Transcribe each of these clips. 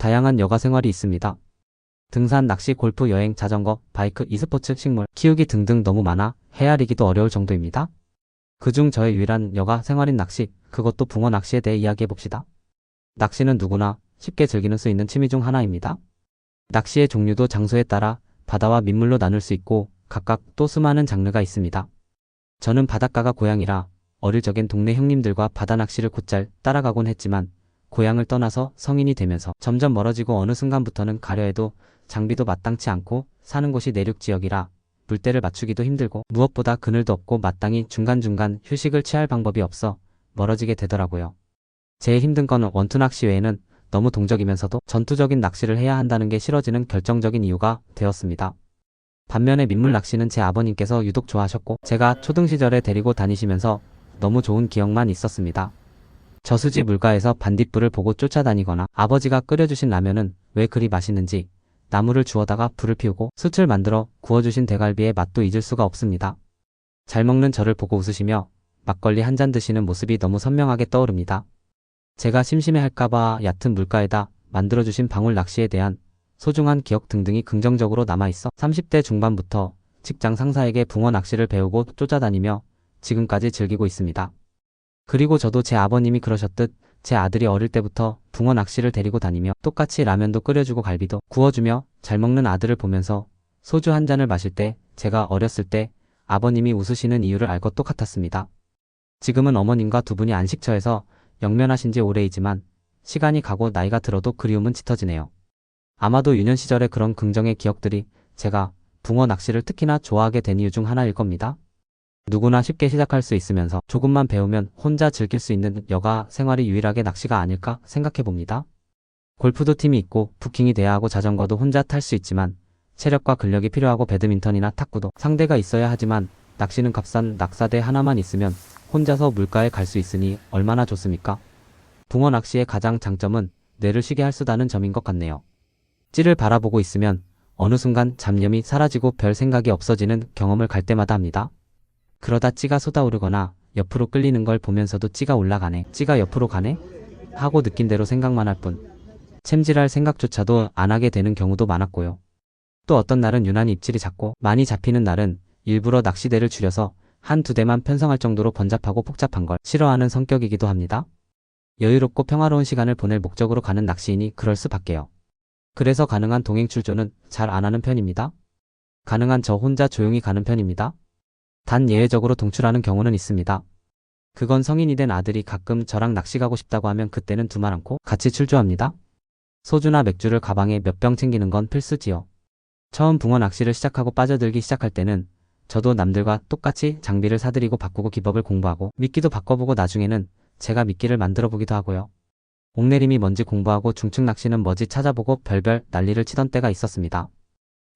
다양한 여가 생활이 있습니다. 등산, 낚시, 골프, 여행, 자전거, 바이크, e스포츠, 식물, 키우기 등등 너무 많아 헤아리기도 어려울 정도입니다. 그중 저의 유일한 여가 생활인 낚시, 그것도 붕어 낚시에 대해 이야기해봅시다. 낚시는 누구나 쉽게 즐기는 수 있는 취미 중 하나입니다. 낚시의 종류도 장소에 따라 바다와 민물로 나눌 수 있고 각각 또 수많은 장르가 있습니다. 저는 바닷가가 고향이라 어릴 적엔 동네 형님들과 바다 낚시를 곧잘 따라가곤 했지만 고향을 떠나서 성인이 되면서 점점 멀어지고 어느 순간부터는 가려 해도 장비도 마땅치 않고 사는 곳이 내륙 지역이라 물때를 맞추기도 힘들고 무엇보다 그늘도 없고 마땅히 중간중간 휴식을 취할 방법이 없어 멀어지게 되더라고요. 제일 힘든 건 원투 낚시 외에는 너무 동적이면서도 전투적인 낚시를 해야 한다는 게 싫어지는 결정적인 이유가 되었습니다. 반면에 민물 낚시는 제 아버님께서 유독 좋아하셨고 제가 초등 시절에 데리고 다니시면서 너무 좋은 기억만 있었습니다. 저수지 물가에서 반딧불을 보고 쫓아다니거나 아버지가 끓여주신 라면은 왜 그리 맛있는지 나무를 주워다가 불을 피우고 숯을 만들어 구워주신 대갈비의 맛도 잊을 수가 없습니다. 잘 먹는 저를 보고 웃으시며 막걸리 한 잔 드시는 모습이 너무 선명하게 떠오릅니다. 제가 심심해할까봐 얕은 물가에다 만들어주신 방울 낚시에 대한 소중한 기억 등등이 긍정적으로 남아있어 30대 중반부터 직장 상사에게 붕어 낚시를 배우고 쫓아다니며 지금까지 즐기고 있습니다. 그리고 저도 제 아버님이 그러셨듯 제 아들이 어릴 때부터 붕어 낚시를 데리고 다니며 똑같이 라면도 끓여주고 갈비도 구워주며 잘 먹는 아들을 보면서 소주 한 잔을 마실 때 제가 어렸을 때 아버님이 웃으시는 이유를 알 것 똑같았습니다. 지금은 어머님과 두 분이 안식처에서 영면하신 지 오래이지만 시간이 가고 나이가 들어도 그리움은 짙어지네요. 아마도 유년 시절의 그런 긍정의 기억들이 제가 붕어 낚시를 특히나 좋아하게 된 이유 중 하나일 겁니다. 누구나 쉽게 시작할 수 있으면서 조금만 배우면 혼자 즐길 수 있는 여가 생활이 유일하게 낚시가 아닐까 생각해봅니다. 골프도 팀이 있고 부킹이 돼야 하고 자전거도 혼자 탈 수 있지만 체력과 근력이 필요하고 배드민턴이나 탁구도 상대가 있어야 하지만 낚시는 값싼 낙사대 하나만 있으면 혼자서 물가에 갈 수 있으니 얼마나 좋습니까? 붕어 낚시의 가장 장점은 뇌를 쉬게 할 수다는 점인 것 같네요. 찌를 바라보고 있으면 어느 순간 잡념이 사라지고 별 생각이 없어지는 경험을 갈 때마다 합니다. 그러다 찌가 쏟아오르거나 옆으로 끌리는 걸 보면서도 찌가 올라가네, 찌가 옆으로 가네 하고 느낀 대로 생각만 할 뿐 챔질할 생각조차도 안 하게 되는 경우도 많았고요. 또 어떤 날은 유난히 입질이 작고 많이 잡히는 날은 일부러 낚시대를 줄여서 한두 대만 편성할 정도로 번잡하고 복잡한 걸 싫어하는 성격이기도 합니다. 여유롭고 평화로운 시간을 보낼 목적으로 가는 낚시인이 그럴 수밖에요. 그래서 가능한 동행 출조는 잘 안 하는 편입니다. 가능한 저 혼자 조용히 가는 편입니다. 단 예외적으로 동출하는 경우는 있습니다. 그건 성인이 된 아들이 가끔 저랑 낚시 가고 싶다고 하면 그때는 두말 않고 같이 출조합니다. 소주나 맥주를 가방에 몇 병 챙기는 건 필수지요. 처음 붕어 낚시를 시작하고 빠져들기 시작할 때는 저도 남들과 똑같이 장비를 사들이고 바꾸고 기법을 공부하고 미끼도 바꿔보고 나중에는 제가 미끼를 만들어 보기도 하고요. 옥내림이 뭔지 공부하고 중층 낚시는 뭐지 찾아보고 별별 난리를 치던 때가 있었습니다.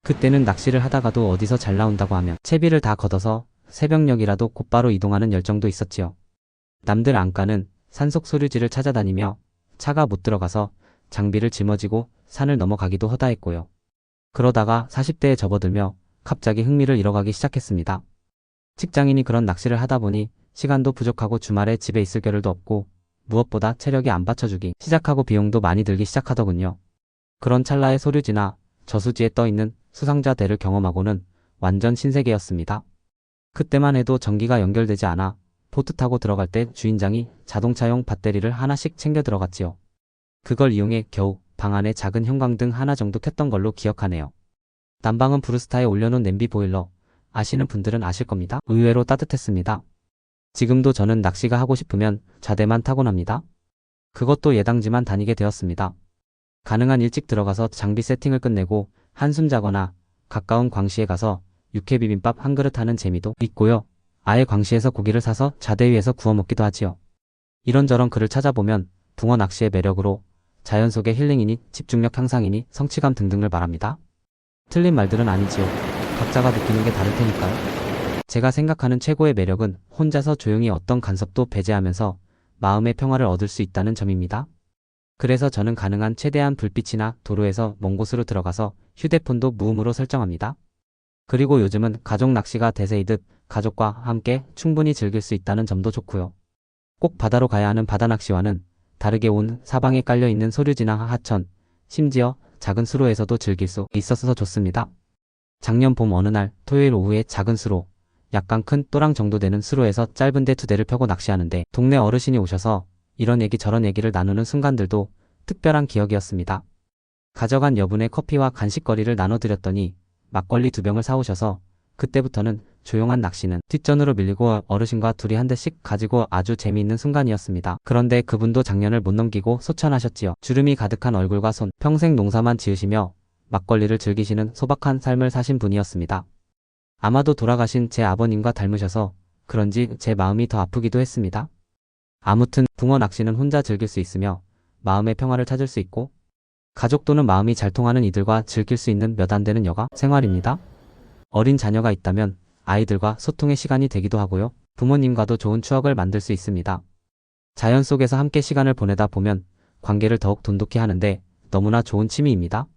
그때는 낚시를 하다가도 어디서 잘 나온다고 하면 채비를 다 걷어서 새벽녘이라도 곧바로 이동하는 열정도 있었지요. 남들 안 가는 산속 소류지를 찾아다니며 차가 못 들어가서 장비를 짊어지고 산을 넘어가기도 허다했고요. 그러다가 40대에 접어들며 갑자기 흥미를 잃어가기 시작했습니다. 직장인이 그런 낚시를 하다 보니 시간도 부족하고 주말에 집에 있을 겨를도 없고 무엇보다 체력이 안 받쳐주기 시작하고 비용도 많이 들기 시작하더군요. 그런 찰나에 소류지나 저수지에 떠있는 수상자대를 경험하고는 완전 신세계였습니다. 그때만 해도 전기가 연결되지 않아 보트 타고 들어갈 때 주인장이 자동차용 배터리를 하나씩 챙겨 들어갔지요. 그걸 이용해 겨우 방 안에 작은 형광등 하나 정도 켰던 걸로 기억하네요. 난방은 브루스타에 올려놓은 냄비 보일러, 아시는 분들은 아실 겁니다. 의외로 따뜻했습니다. 지금도 저는 낚시가 하고 싶으면 자대만 타곤 합니다. 그것도 예당지만 다니게 되었습니다. 가능한 일찍 들어가서 장비 세팅을 끝내고 한숨 자거나 가까운 광시에 가서 육회비빔밥 한 그릇 하는 재미도 있고요. 아예 광시에서 고기를 사서 자대 위에서 구워 먹기도 하지요. 이런저런 글을 찾아보면 붕어 낚시의 매력으로 자연 속의 힐링이니 집중력 향상이니 성취감 등등을 말합니다. 틀린 말들은 아니지요. 각자가 느끼는 게 다를 테니까요. 제가 생각하는 최고의 매력은 혼자서 조용히 어떤 간섭도 배제하면서 마음의 평화를 얻을 수 있다는 점입니다. 그래서 저는 가능한 최대한 불빛이나 도로에서 먼 곳으로 들어가서 휴대폰도 무음으로 설정합니다. 그리고 요즘은 가족 낚시가 대세이듯 가족과 함께 충분히 즐길 수 있다는 점도 좋고요. 꼭 바다로 가야 하는 바다 낚시와는 다르게 온 사방에 깔려있는 소류지나 하천, 심지어 작은 수로에서도 즐길 수 있어서 좋습니다. 작년 봄 어느 날 토요일 오후에 작은 수로, 약간 큰 또랑 정도 되는 수로에서 짧은데 2대를 펴고 낚시하는데 동네 어르신이 오셔서 이런 얘기 저런 얘기를 나누는 순간들도 특별한 기억이었습니다. 가져간 여분의 커피와 간식거리를 나눠드렸더니 막걸리 2병을 사오셔서 그때부터는 조용한 낚시는 뒷전으로 밀리고 어르신과 둘이 한 대씩 가지고 아주 재미있는 순간이었습니다. 그런데 그분도 작년을 못 넘기고 소천하셨지요. 주름이 가득한 얼굴과 손, 평생 농사만 지으시며 막걸리를 즐기시는 소박한 삶을 사신 분이었습니다. 아마도 돌아가신 제 아버님과 닮으셔서 그런지 제 마음이 더 아프기도 했습니다. 아무튼 붕어 낚시는 혼자 즐길 수 있으며 마음의 평화를 찾을 수 있고 가족 또는 마음이 잘 통하는 이들과 즐길 수 있는 몇 안 되는 여가 생활입니다. 어린 자녀가 있다면 아이들과 소통의 시간이 되기도 하고요. 부모님과도 좋은 추억을 만들 수 있습니다. 자연 속에서 함께 시간을 보내다 보면 관계를 더욱 돈독히 하는데 너무나 좋은 취미입니다.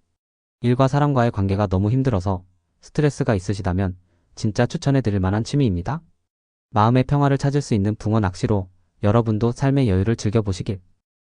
일과 사람과의 관계가 너무 힘들어서 스트레스가 있으시다면 진짜 추천해 드릴 만한 취미입니다. 마음의 평화를 찾을 수 있는 붕어 낚시로 여러분도 삶의 여유를 즐겨보시길